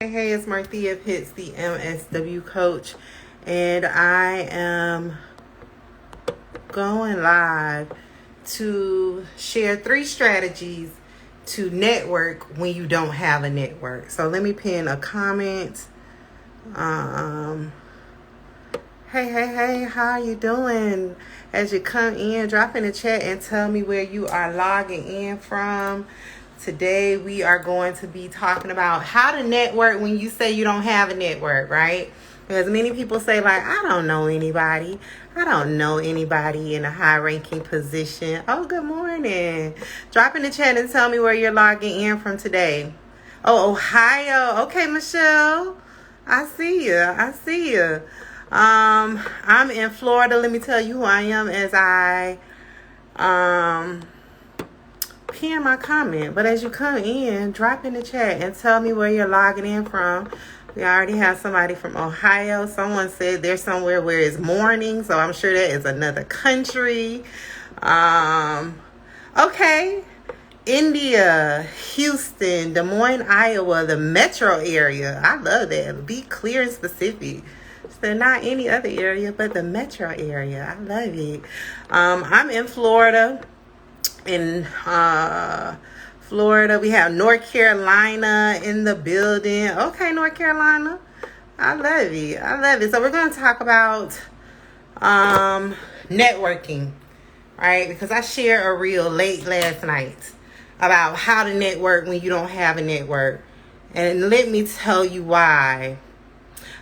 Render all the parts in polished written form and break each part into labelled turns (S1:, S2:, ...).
S1: Hey, it's Marthea Pitts, the MSW coach, and I am going live to share 3 strategies to network when you don't have a network. So let me pin a comment. Hey, how you doing? As you come in, drop in the chat and tell me where you are logging in from. Today we are going to be talking about how to network when you say you don't have a network, right? Because many people say, like, I don't know anybody. I don't know anybody in a high-ranking position. Oh, good morning. Drop in the chat and tell me where you're logging in from today. Oh, Ohio. Okay, Michelle. I see you. I'm in Florida. Let me tell you who I am as I pin my comment. But as you come in, drop in the chat and tell me where you're logging in from. We already have somebody from Ohio. Someone said they're somewhere where it's morning, so I'm sure that is another country. Okay. India, Houston, Des Moines, Iowa, the metro area. I love that. Be clear and specific. So not any other area, but the metro area. I love it. I'm in Florida. In Florida, we have North Carolina in the building. Okay, North Carolina. I love it. So we're going to talk about networking, right? Because I shared a reel late last night about how to network when you don't have a network. And let me tell you why.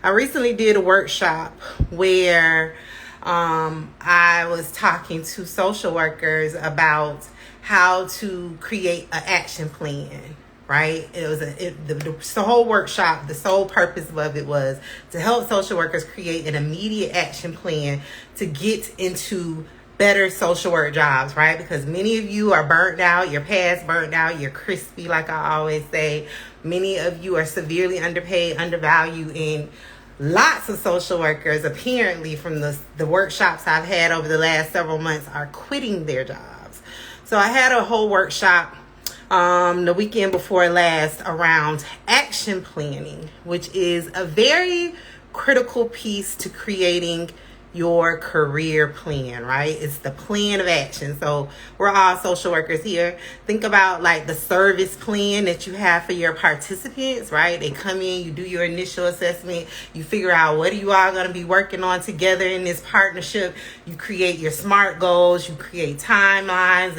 S1: I recently did a workshop where I was talking to social workers about how to create an action plan, right? It was the whole workshop, the sole purpose of it was to help social workers create an immediate action plan to get into better social work jobs, right? Because many of you are burnt out, you're past burnt out, you're crispy, like I always say. Many of you are severely underpaid, undervalued, and lots of social workers, apparently from the workshops I've had over the last several months, are quitting their jobs. So I had a whole workshop the weekend before last around action planning, which is a very critical piece to creating your career plan, right? It's the plan of action. So we're all social workers here. Think about like the service plan that you have for your participants, right? They come in, you do your initial assessment, you figure out what are you all going to be working on together in this partnership. You create your SMART goals, you create timelines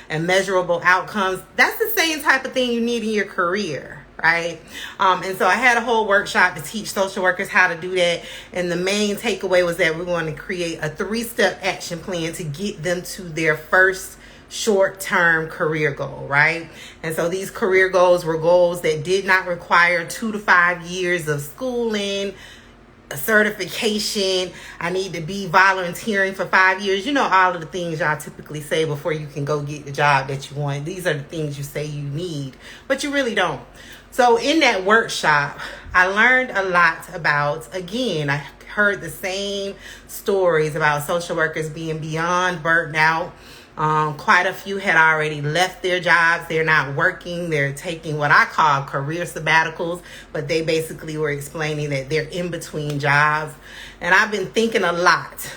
S1: and measurable outcomes. That's the same type of thing you need in your career, right? And so I had a whole workshop to teach social workers how to do that. And the main takeaway was that we're going to create a 3-step action plan to get them to their first short-term career goal, right? And so these career goals were goals that did not require 2 to 5 years of schooling, a certification. I need to be volunteering for 5 years. You know, all of the things y'all typically say before you can go get the job that you want. These are the things you say you need, but you really don't. So in that workshop, I learned a lot about, again, I heard the same stories about social workers being beyond burnt out. Quite a few had already left their jobs. They're not working. They're taking what I call career sabbaticals, but they basically were explaining that they're in between jobs. And I've been thinking a lot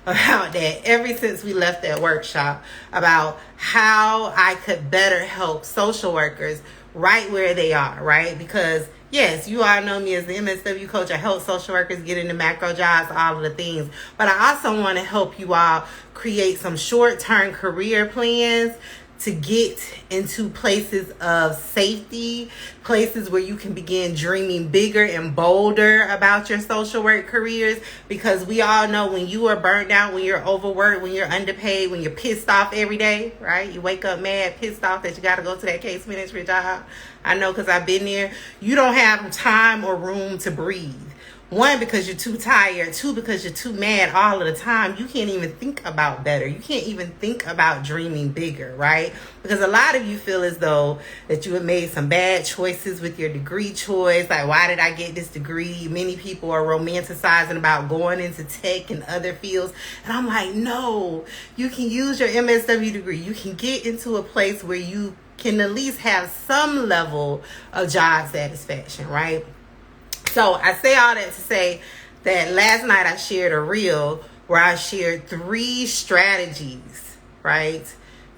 S1: about that ever since we left that workshop, about how I could better help social workers right where they are, right? Because yes, you all know me as the MSW coach. I help social workers get into macro jobs, all of the things. But I also want to help you all create some short-term career plans to get into places of safety, places where you can begin dreaming bigger and bolder about your social work careers. Because we all know when you are burnt out, when you're overworked, when you're underpaid, when you're pissed off every day, right? You wake up mad, pissed off that you got to go to that case management job. I know because I've been there. You don't have time or room to breathe. 1, because you're too tired. 2, because you're too mad all of the time. You can't even think about better. You can't even think about dreaming bigger, right? Because a lot of you feel as though that you have made some bad choices with your degree choice. Like, why did I get this degree? Many people are romanticizing about going into tech and other fields. And I'm like, no, you can use your MSW degree. You can get into a place where you can at least have some level of job satisfaction, right? So I say all that to say that last night I shared a reel where I shared 3 strategies, right,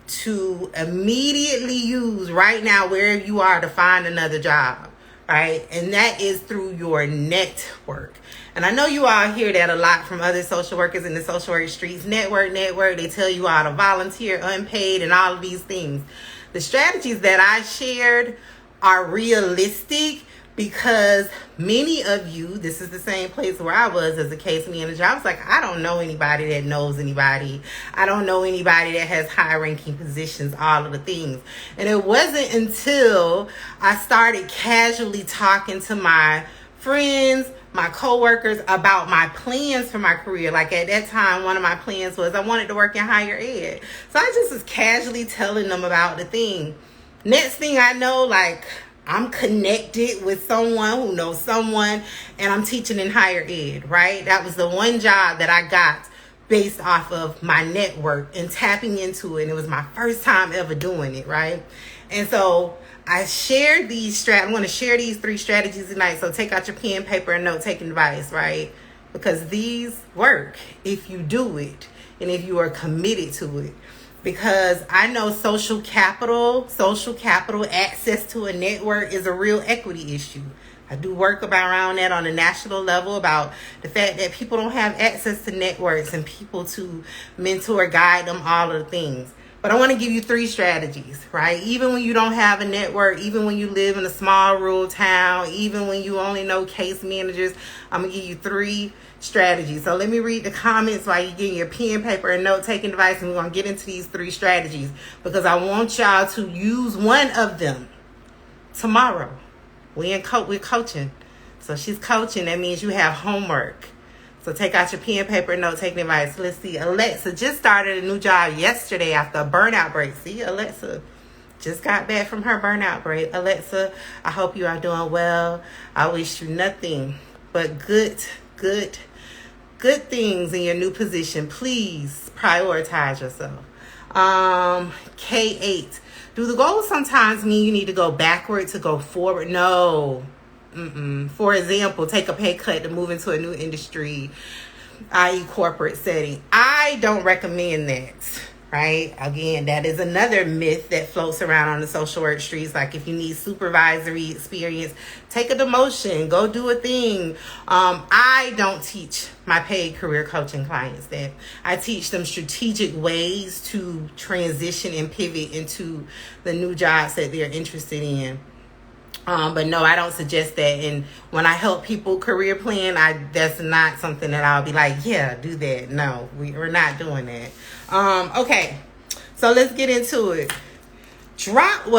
S1: to immediately use right now wherever you are to find another job, right? And that is through your network. And I know you all hear that a lot from other social workers in the social work streets. Network. They tell you how to volunteer, unpaid, and all of these things. The strategies that I shared are realistic because many of you, this is the same place where I was as a case manager. I was like, I don't know anybody that knows anybody. I don't know anybody that has high ranking positions, all of the things. And it wasn't until I started casually talking to my friends, my coworkers about my plans for my career. Like at that time, one of my plans was I wanted to work in higher ed. So I just was casually telling them about the thing. Next thing I know, like, I'm connected with someone who knows someone, and I'm teaching in higher ed, right? That was the one job that I got based off of my network and tapping into it. And it was my first time ever doing it, right? And so I shared these I'm going to share these 3 strategies tonight. So take out your pen, paper, and note-taking device, right? Because these work if you do it and if you are committed to it. Because I know social capital, access to a network is a real equity issue. I do work around that on a national level about the fact that people don't have access to networks and people to mentor, guide them, all of the things. But I want to give you 3 strategies, right? Even when you don't have a network, even when you live in a small rural town, even when you only know case managers, I'm going to give you 3 strategies. So let me read the comments while you're getting your pen, paper, and note-taking device, and we're going to get into these 3 strategies because I want y'all to use one of them tomorrow. We're coaching. So she's coaching. That means you have homework. So take out your pen, paper, and note-taking device. Let's see. Alexa just started a new job yesterday after a burnout break. See, Alexa just got back from her burnout break. Alexa, I hope you are doing well. I wish you nothing but good things in your new position. Please prioritize yourself. K8. Do the goals sometimes mean you need to go backward to go forward? No. For example, take a pay cut to move into a new industry, i.e. corporate setting. I don't recommend that, right? Again, that is another myth that floats around on the social work streets. Like if you need supervisory experience, take a demotion, go do a thing. I don't teach my paid career coaching clients that. I teach them strategic ways to transition and pivot into the new jobs that they're interested in. But no, I don't suggest that. And when I help people career plan, that's not something that I'll be like, yeah, do that. No, we're not doing that. Okay, so let's get into it. Drop a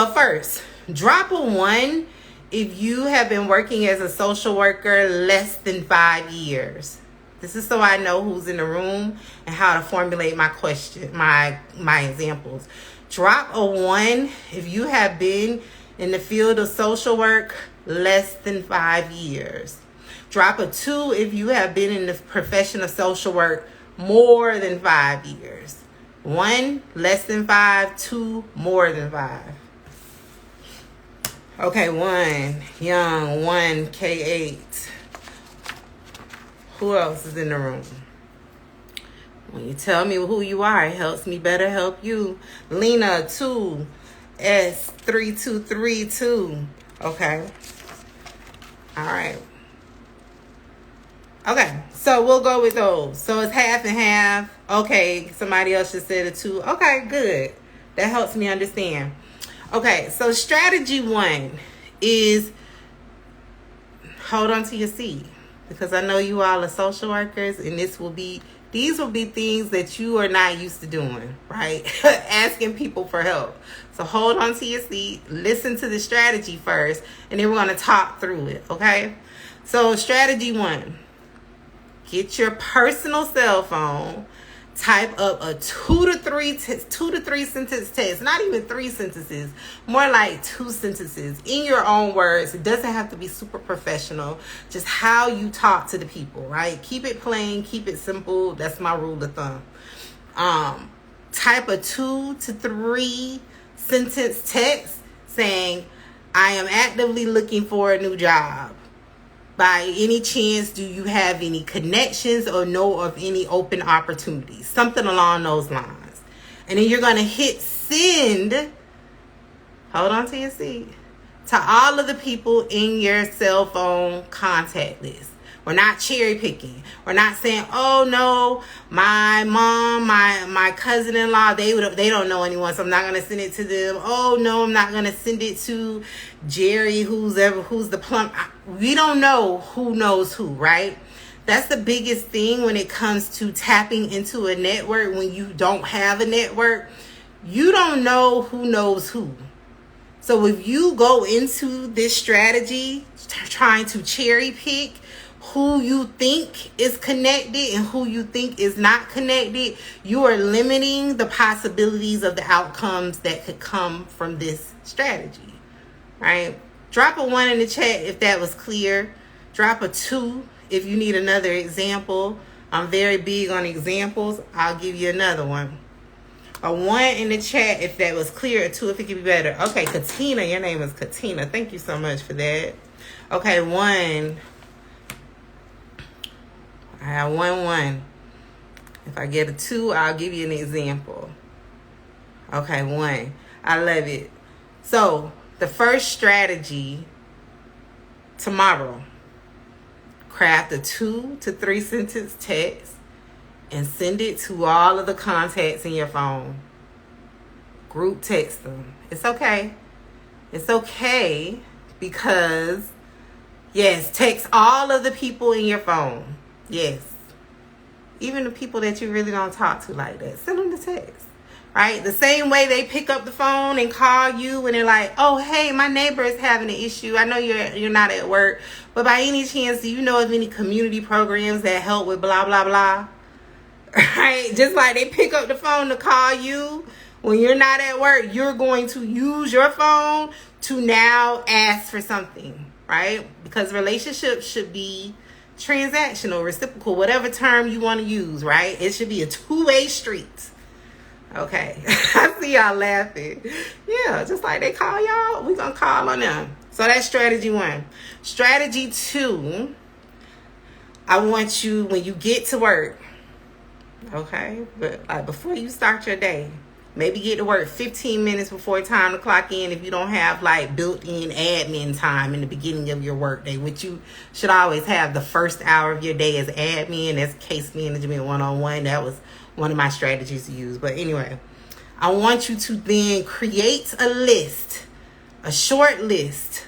S1: 1 if you have been working as a social worker less than 5 years. This is so I know who's in the room and how to formulate my question, my examples. Drop a 1 if you have been in the field of social work less than 5 years. Drop a 2 if you have been in the profession of social work more than 5 years. 1, less than 5. 2, more than 5. Okay, 1, young. 1, K8. Who else is in the room? When you tell me who you are, it helps me better help you. Lena, 2. S3232. Okay. All right. Okay. So we'll go with those. So it's half and half. Okay. Somebody else just said a 2. Okay, good. That helps me understand. Okay. So strategy 1 is hold on to your seat, because I know you all are social workers, and these will be things that you are not used to doing, right? Asking people for help. So hold on to your seat, listen to the strategy first, and then we're going to talk through it, okay? So strategy 1, get your personal cell phone, type up a 2 to 3 sentence text, not even 3 sentences, more like 2 sentences in your own words. It doesn't have to be super professional, just how you talk to the people, right? Keep it plain, keep it simple. That's my rule of thumb. Type a 2 to 3 sentence text saying, I am actively looking for a new job. By any chance, do you have any connections or know of any open opportunities? Something along those lines. And then you're going to hit send. Hold on to your seat. To all of the people in your cell phone contact list. We're not cherry picking. We're not saying, oh no, my mom, my cousin-in-law, they don't know anyone, so I'm not gonna send it to them. Oh no, I'm not gonna send it to Jerry, who's the plump. We don't know who knows who, right? That's the biggest thing when it comes to tapping into a network. When you don't have a network, you don't know who knows who. So if you go into this strategy trying to cherry pick who you think is connected and who you think is not connected, you are limiting the possibilities of the outcomes that could come from this strategy, right? Drop a 1 in the chat if that was clear. Drop a 2 if you need another example. I'm very big on examples. I'll give you another one. A 1 in the chat if that was clear. A 2 if it could be better. Okay, Katina, your name is Katina. Thank you so much for that. Okay, 1. I have 1. If I get a 2, I'll give you an example. Okay, 1. I love it. So, the first strategy tomorrow, craft a 2 to 3 sentence text and send it to all of the contacts in your phone. Group text them. It's okay. It's okay because, yes, text all of the people in your phone. Yes. Even the people that you really don't talk to like that. Send them the text. Right? The same way they pick up the phone and call you and they're like, oh, hey, my neighbor is having an issue. I know you're not at work, but by any chance, do you know of any community programs that help with blah, blah, blah? Right? Just like they pick up the phone to call you when you're not at work, you're going to use your phone to now ask for something, right? Because relationships should be transactional, reciprocal, whatever term you want to use, right? It should be a two-way street. Okay. I see y'all laughing. Yeah, just like they call y'all, we're going to call on them. So that's strategy 1. Strategy 2, I want you, when you get to work, okay, but like before you start your day, maybe get to work 15 minutes before time to clock in if you don't have like built-in admin time in the beginning of your workday, which you should always have. The first hour of your day as admin, as case management 101. That was one of my strategies to use. But anyway, I want you to then create a list, a short list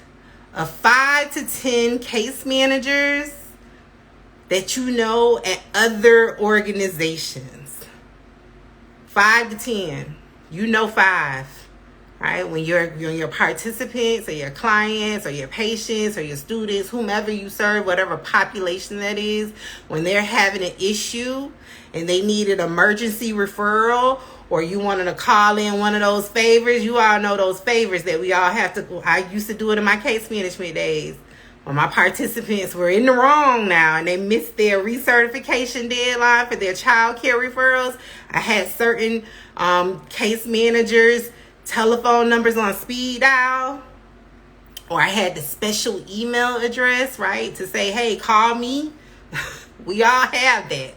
S1: of 5 to 10 case managers that you know at other organizations. 5 to 10. You know 5, right? When your participants or your clients or your patients or your students, whomever you serve, whatever population that is, when they're having an issue and they need an emergency referral, or you wanted to call in one of those favors, you all know those favors that we all have to. I used to do it in my case management days. When my participants were in the wrong now and they missed their recertification deadline for their child care referrals, I had certain case managers' telephone numbers on speed dial, or I had the special email address, right, to say, hey, call me. We all have that,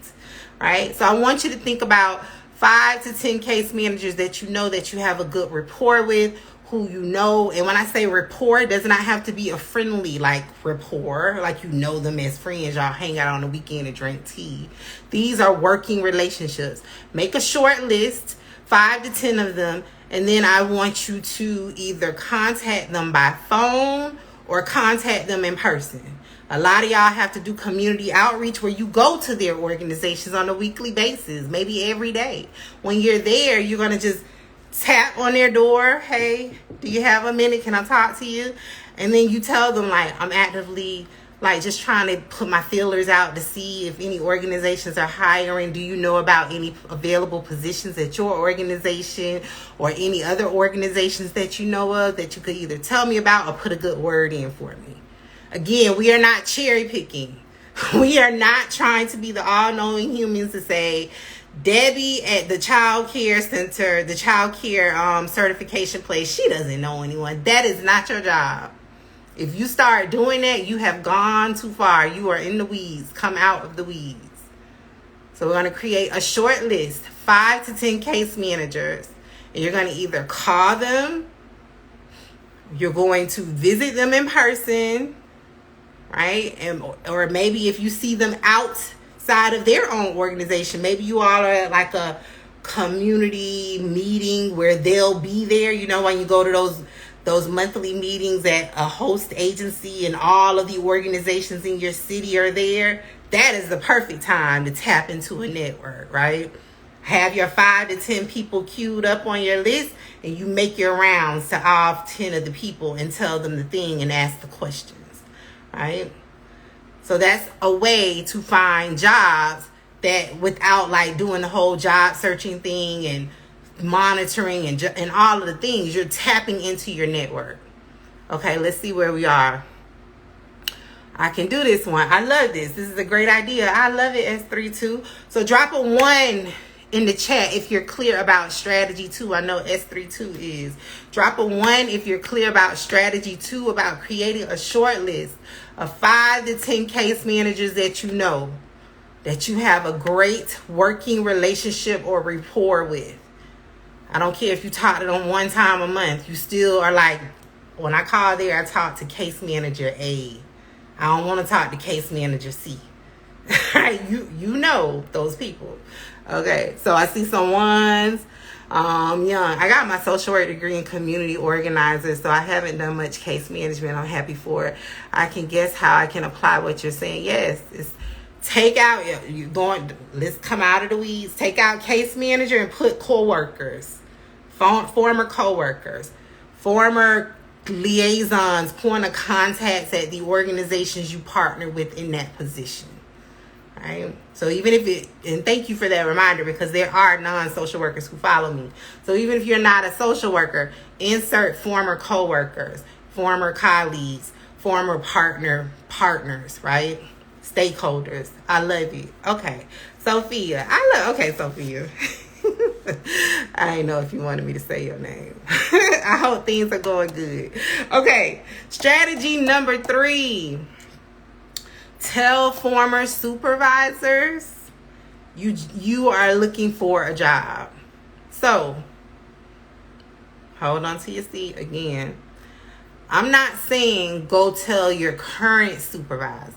S1: right? So I want you to think about 5 to 10 case managers that you know that you have a good rapport with, who you know. And when I say rapport, it does not have to be a friendly like rapport, like you know them as friends, y'all hang out on the weekend and drink tea. These are working relationships. Make a short list, 5 to 10 of them, and then I want you to either contact them by phone or contact them in person. A lot of y'all have to do community outreach where you go to their organizations on a weekly basis, maybe every day. When you're there, you're going to just tap on their door. Hey, do you have a minute? Can I talk to you? And then you tell them, like, I'm actively, like, just trying to put my feelers out to see if any organizations are hiring. Do you know about any available positions at your organization or any other organizations that you know of that you could either tell me about or put a good word in for me? Again, we are not cherry picking. We are not trying to be the all-knowing humans to say, Debbie at the child care center, the child care certification place, she doesn't know anyone. That is not your job. If you start doing that, you have gone too far. You are in the weeds. Come out of the weeds. So we're going to create a short list, 5 to 10 case managers. And you're going to either call them, you're going to visit them in person, right? Or maybe if you see them outside of their own organization, maybe you all are at like a community meeting where they'll be there. You know, when you go to those monthly meetings at a host agency and all of the organizations in your city are there, that is the perfect time to tap into a network, right? Have your 5 to 10 people queued up on your list, and you make your rounds to all 10 of the people and tell them the thing and ask the questions, right? So that's a way to find jobs that without like doing the whole job searching thing and monitoring and all of the things, you're tapping into your network. Okay, let's see where we are. I can do this one. I love this. This is a great idea. I love it, S32. So drop a 1 in the chat if you're clear about strategy 2. I know S32 is. Drop a 1 if you're clear about strategy 2, about creating a short list of 5 to 10 case managers that you know, that you have a great working relationship or rapport with. I don't care if you talk to them 1 time a month. You still are like, when I call there, I talk to case manager A. I don't want to talk to case manager C. You know those people. Okay, so I see some 1s. Young. I got my social work degree in community organizer, so I haven't done much case management. I'm happy for it. I can guess how I can apply what you're saying. Yes, it's take out, let's come out of the weeds. Take out case manager and put coworkers, former coworkers, former liaisons, point of contacts at the organizations you partner with in that position. Right? So even if and thank you for that reminder, because there are non-social workers who follow me. So even if you're not a social worker, insert former coworkers, former colleagues, former partners, right? Stakeholders. I love you. Okay, Sophia. Okay, Sophia. I didn't know if you wanted me to say your name. I hope things are going good. Okay, strategy number 3. Tell former supervisors you are looking for a job. So, hold on to your seat again. I'm not saying go tell your current supervisor.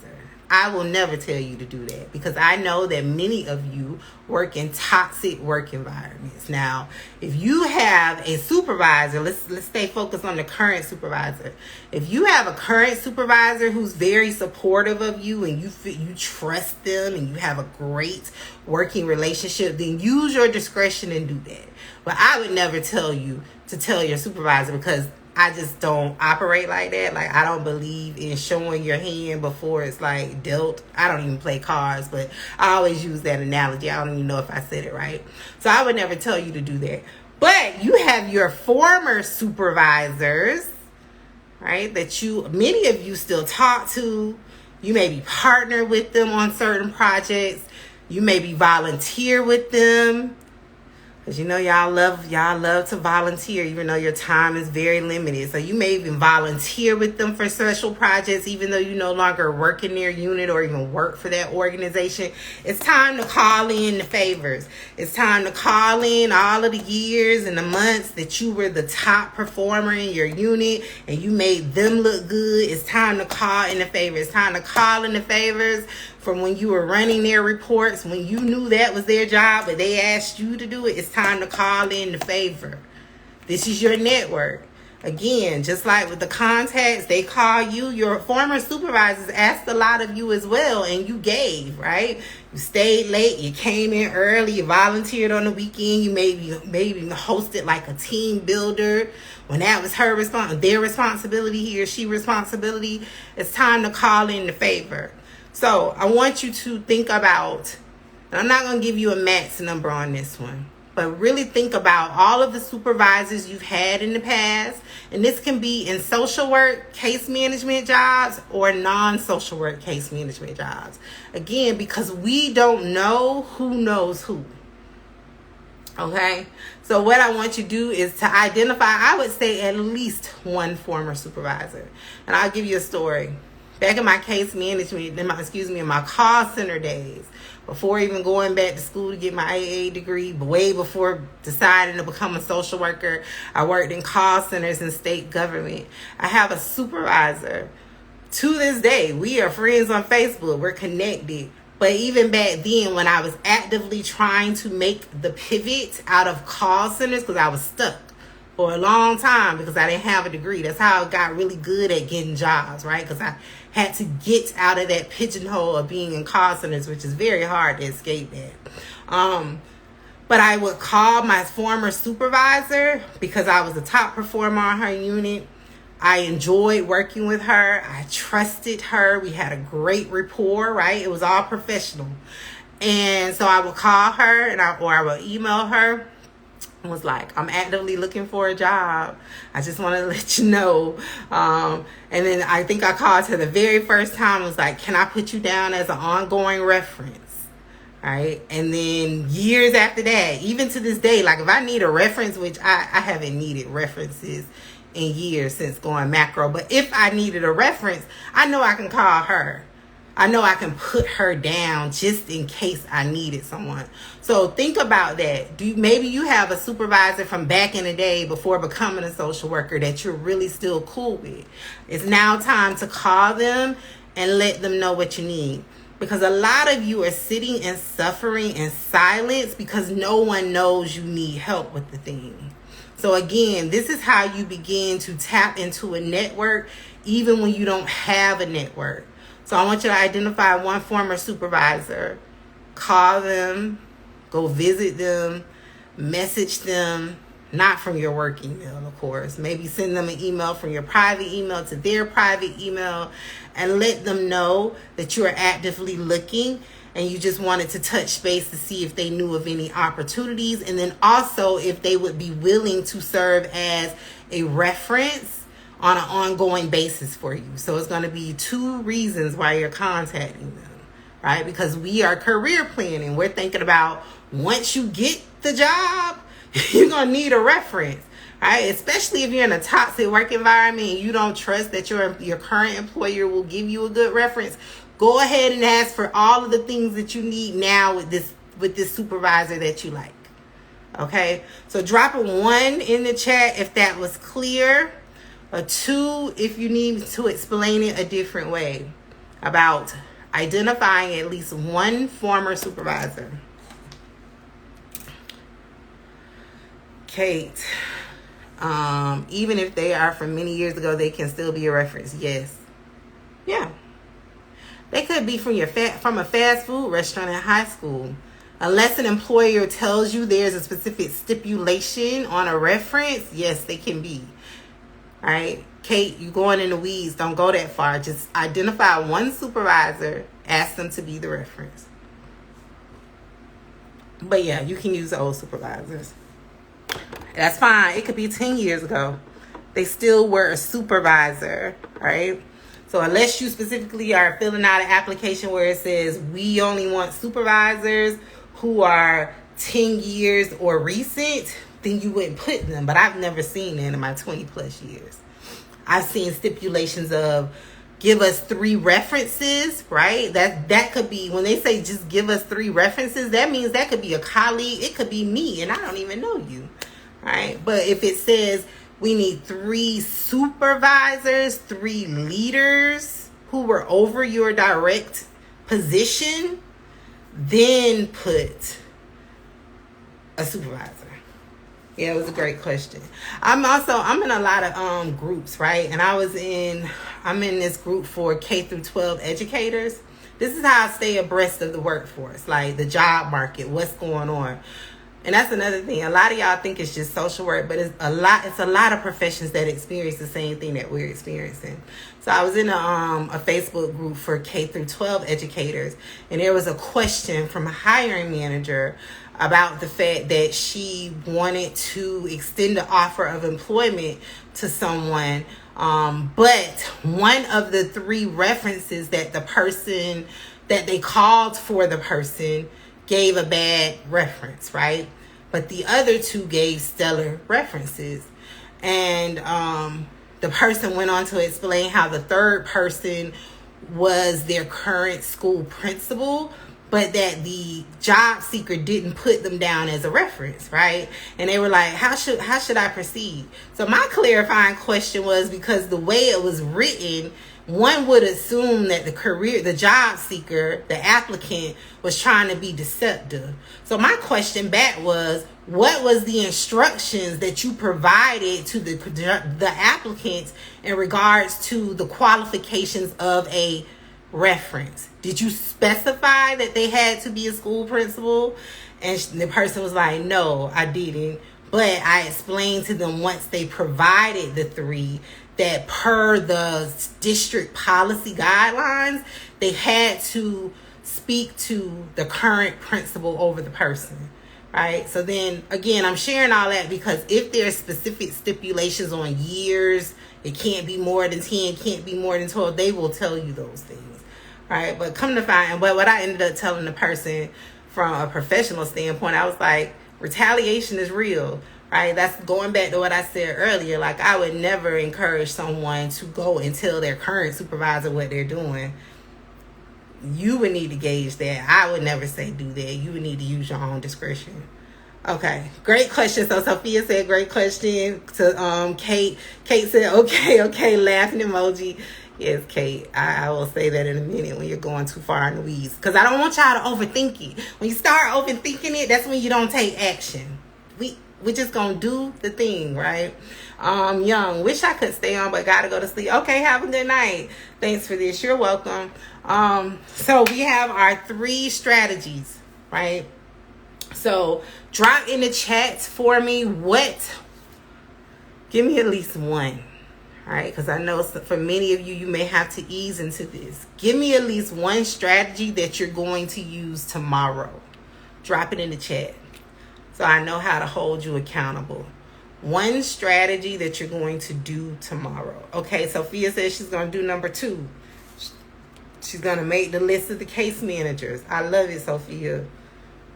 S1: I will never tell you to do that, because I know that many of you work in toxic work environments. Now, if you have a supervisor, let's stay focused on the current supervisor. If you have a current supervisor who's very supportive of you and you trust them and you have a great working relationship, then use your discretion and do that. But I would never tell you to tell your supervisor, because I just don't operate like that. Like, I don't believe in showing your hand before it's like dealt. I don't even play cards, but I always use that analogy. I don't even know if I said it right. So I would never tell you to do that. But you have your former supervisors, right, that many of you still talk to. You maybe partner with them on certain projects. You maybe volunteer with them. Because you know y'all love to volunteer, even though your time is very limited. So you may even volunteer with them for special projects, even though you no longer work in their unit or even work for that organization. It's time to call in the favors. It's time to call in all of the years and the months that you were the top performer in your unit and you made them look good. It's time to call in the favors. It's time to call in the favors from when you were running their reports, when you knew that was their job, but they asked you to do it. It's time to call in the favor. This is your network. Again, just like with the contacts, they call you. Your former supervisors asked a lot of you as well, and you gave, right? You stayed late, you came in early, you volunteered on the weekend, you maybe hosted like a team builder when that was their responsibility, he or she responsibility. It's time to call in the favor. So I want you to think about, and I'm not going to give you a max number on this one, but really think about all of the supervisors you've had in the past. And this can be in social work, case management jobs, or non-social work case management jobs. Again, because we don't know who knows who. Okay, so what I want you to do is to identify, I would say, at least one former supervisor. And I'll give you a story. Back in my case management, in my call center days, before even going back to school to get my AA degree, way before deciding to become a social worker, I worked in call centers and state government. I have a supervisor. To this day, we are friends on Facebook. We're connected. But even back then, when I was actively trying to make the pivot out of call centers, because I was stuck for a long time because I didn't have a degree. That's how I got really good at getting jobs, right? Because I had to get out of that pigeonhole of being in call centers, which is very hard to escape that. But I would call my former supervisor because I was a top performer on her unit. I enjoyed working with her. I trusted her. We had a great rapport, right? It was all professional. And so I would call her or I would email her and was like, I'm actively looking for a job. I just want to let you know. And then I think I called her the very first time. Was like, can I put you down as an ongoing reference? Right. And then years after that, even to this day, like if I need a reference, which I haven't needed references in years since going macro, but if I needed a reference, I know I can call her. I know I can put her down just in case I needed someone. So think about that. Maybe you have a supervisor from back in the day before becoming a social worker that you're really still cool with. It's now time to call them and let them know what you need. Because a lot of you are sitting and suffering in silence because no one knows you need help with the thing. So again, this is how you begin to tap into a network even when you don't have a network. So I want you to identify one former supervisor, call them, go visit them, message them, not from your work email, of course. Maybe send them an email from your private email to their private email and let them know that you are actively looking and you just wanted to touch base to see if they knew of any opportunities, and then also if they would be willing to serve as a reference on an ongoing basis for you. So it's going to be 2 reasons why you're contacting them, right? Because we are career planning. We're thinking about once you get the job, you're going to need a reference, right? Especially if you're in a toxic work environment and you don't trust that your current employer will give you a good reference. Go ahead and ask for all of the things that you need now with this supervisor that you like. Okay? So drop a 1 in the chat if that was clear. A 2 if you need to explain it a different way about identifying at least one former supervisor. Kate, even if they are from many years ago, they can still be a reference. Yes. Yeah. They could be from a fast food restaurant in high school. Unless an employer tells you there's a specific stipulation on a reference, yes, they can be. All right? Kate, you're going in the weeds. Don't go that far. Just identify one supervisor. Ask them to be the reference. But yeah, you can use old supervisors. That's fine. It could be 10 years ago. They still were a supervisor, right? So unless you specifically are filling out an application where it says we only want supervisors who are 10 years or recent, then you wouldn't put them. But I've never seen that in my 20 plus years. I've seen stipulations of give us 3 references, right? That could be, when they say just give us 3 references, that means that could be a colleague. It could be me and I don't even know you, right? But if it says we need 3 supervisors, 3 leaders who were over your direct position, then put a supervisor. Yeah, it was a great question. I'm in a lot of groups, right? And I'm in this group for K through 12 educators. This is how I stay abreast of the workforce, like the job market, what's going on. And that's another thing. A lot of y'all think it's just social work, but it's a lot of professions that experience the same thing that we're experiencing. So I was in a Facebook group for K through 12 educators, and there was a question from a hiring manager about the fact that she wanted to extend the offer of employment to someone, but one of the 3 references that they called for the person gave a bad reference, right? but the other two gave stellar references. And the person went on to explain how the third person was their current school principal, but that the job seeker didn't put them down as a reference, right? And they were like, how should I proceed? So my clarifying question was, because the way it was written, one would assume that the job seeker, the applicant, was trying to be deceptive. So my question back was, what was the instructions that you provided to the applicants in regards to the qualifications of a reference? Did you specify that they had to be a school principal? And the person was like, no, I didn't. But I explained to them, once they provided the three, that per the district policy guidelines, they had to speak to the current principal over the person, right? So then, again, I'm sharing all that because if there's specific stipulations on years, it can't be more than 10, can't be more than 12, they will tell you those things, right? But come to find, but what I ended up telling the person from a professional standpoint, I was like, retaliation is real. Right, that's going back to what I said earlier. Like, I would never encourage someone to go and tell their current supervisor what they're doing. You would need to gauge that. I would never say do that. You would need to use your own discretion. Okay, great question. So Sophia said, great question. To Kate. Kate said, okay, laughing emoji. Yes, Kate, I will say that in a minute when you're going too far in the weeds. Because I don't want y'all to overthink it. When you start overthinking it, that's when you don't take action. We're just going to do the thing, right? Young, wish I could stay on, but got to go to sleep. Okay, have a good night. Thanks for this. You're welcome. So we have our 3 strategies, right? So drop in the chats for me give me at least one, right? Because I know for many of you, you may have to ease into this. Give me at least one strategy that you're going to use tomorrow. Drop it in the chat, so I know how to hold you accountable. One strategy that you're going to do tomorrow. Okay, Sophia says she's going to do number 2. She's going to make the list of the case managers. I love it, Sophia.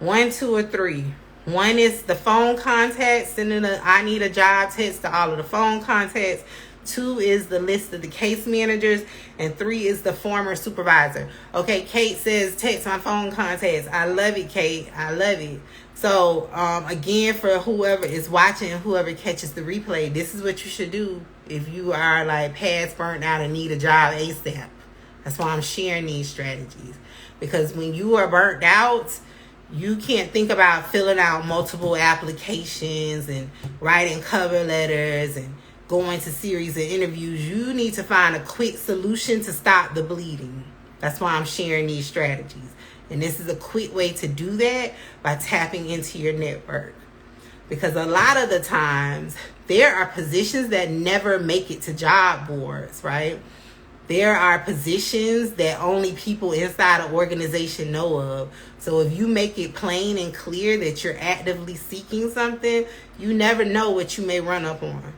S1: 1, 2, or 3. 1 is the phone contacts, sending I need a job text to all of the phone contacts. 2 is the list of the case managers. And 3 is the former supervisor. Okay, Kate says text my phone contacts. I love it, Kate. I love it. So, again, for whoever is watching, whoever catches the replay, this is what you should do if you are like past burnt out and need a job ASAP. That's why I'm sharing these strategies. Because when you are burnt out, you can't think about filling out multiple applications and writing cover letters and going to series of interviews. You need to find a quick solution to stop the bleeding. That's why I'm sharing these strategies. And this is a quick way to do that by tapping into your network. Because a lot of the times, there are positions that never make it to job boards, right? There are positions that only people inside an organization know of. So if you make it plain and clear that you're actively seeking something, you never know what you may run up on.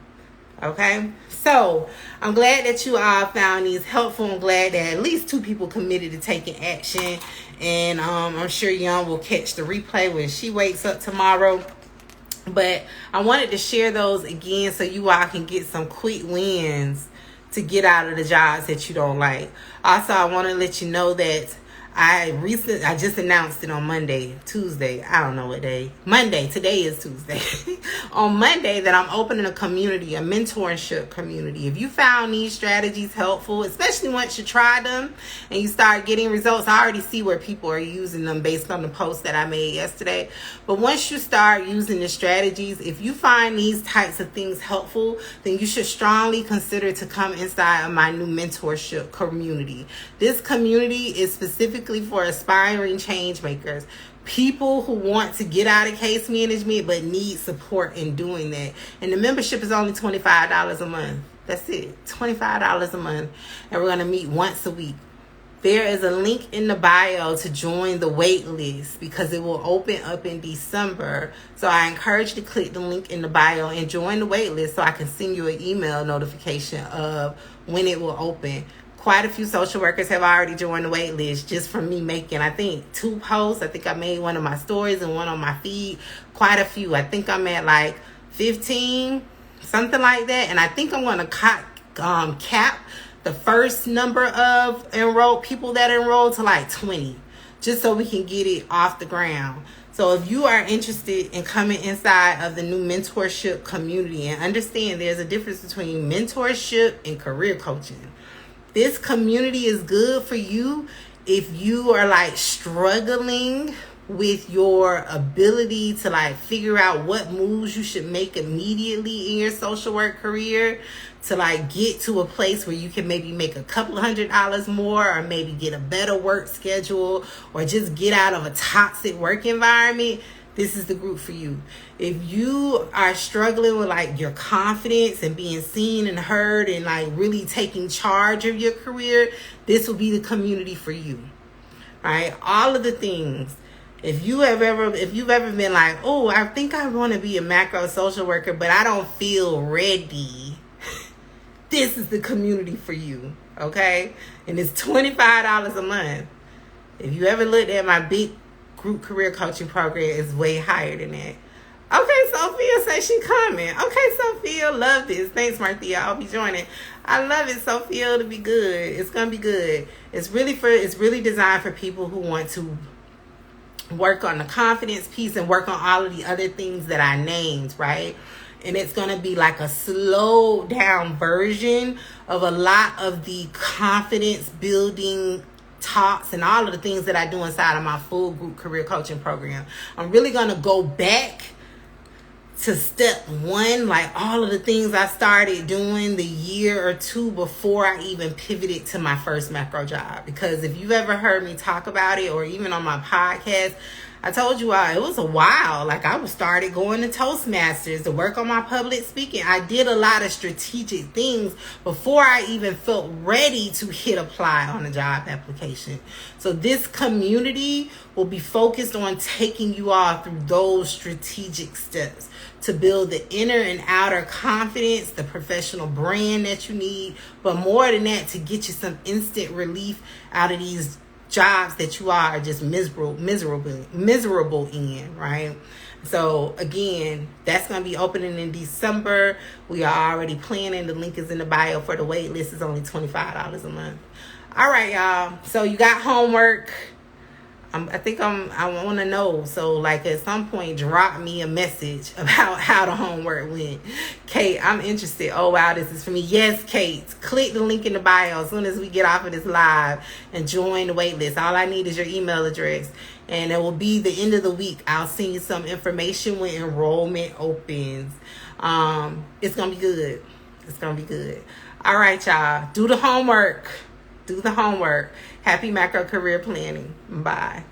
S1: Okay, so I'm glad that you all found these helpful. I'm glad that at least 2 people committed to taking action. And I'm sure Young will catch the replay when she wakes up tomorrow. But I wanted to share those again so you all can get some quick wins to get out of the jobs that you don't like. Also, I want to let you know that I just announced it on Tuesday. I don't know what day. Monday. Today is Tuesday. On Monday, that I'm opening a community, a mentorship community. If you found these strategies helpful, especially once you try them and you start getting results, I already see where people are using them based on the post that I made yesterday. But once you start using the strategies, if you find these types of things helpful, then you should strongly consider to come inside of my new mentorship community. This community is specifically for aspiring change makers, people who want to get out of case management but need support in doing that. And the membership is only $25 a month. That's it, $25 a month. And we're going to meet once a week. There is a link in the bio to join the wait list because it will open up in December. So I encourage you to click the link in the bio and join the wait list so I can send you an email notification of when it will open. Quite a few social workers have already joined the wait list just from me making, I think, 2 posts. I think I made one of my stories and one on my feed. Quite a few. I think I'm at like 15, something like that. And I think I'm going to cap the first number of people that enroll to like 20, just so we can get it off the ground. So if you are interested in coming inside of the new mentorship community, and understand there's a difference between mentorship and career coaching. This community is good for you if you are like struggling with your ability to like figure out what moves you should make immediately in your social work career to like get to a place where you can maybe make a couple $100 more, or maybe get a better work schedule, or just get out of a toxic work environment. This is the group for you. If you are struggling with like your confidence and being seen and heard and like really taking charge of your career, this will be the community for you. Right? All of the things. If you've ever been like, oh, I think I want to be a macro social worker, but I don't feel ready, this is the community for you. Okay? And it's $25 a month. If you ever looked at my big group career coaching program, is way higher than that. Okay, Sophia says she coming. Okay, Sophia, love this. Thanks, Marthea. I'll be joining. I love it, Sophia. It'll be good. It's gonna be good. It's really designed for people who want to work on the confidence piece and work on all of the other things that I named, right? And it's gonna be like a slow down version of a lot of the confidence building talks and all of the things that I do inside of my full group career coaching program. I'm really going to go back to step 1, like all of the things I started doing the year or 2 before I even pivoted to my first macro job. Because if you've ever heard me talk about it, or even on my podcast, I told you it was a while. Like I started going to Toastmasters to work on my public speaking. I did a lot of strategic things before I even felt ready to hit apply on a job application. So this community will be focused on taking you all through those strategic steps to build the inner and outer confidence, the professional brand that you need, but more than that, to get you some instant relief out of these jobs that you are just miserable in, right? So again, that's going to be opening in December. We are already planning. The link is in the bio for the wait list. It's only $25 a month. All right, y'all. So you got homework. I want to know. So like at some point, drop me a message about how the homework went. Kate, I'm interested. Oh, wow, this is for me. Yes, Kate. Click the link in the bio as soon as we get off of this live and join the wait list. All I need is your email address. And it will be the end of the week. I'll send you some information when enrollment opens. It's going to be good. It's going to be good. All right, y'all. Do the homework. Do the homework. Happy macro career planning. Bye.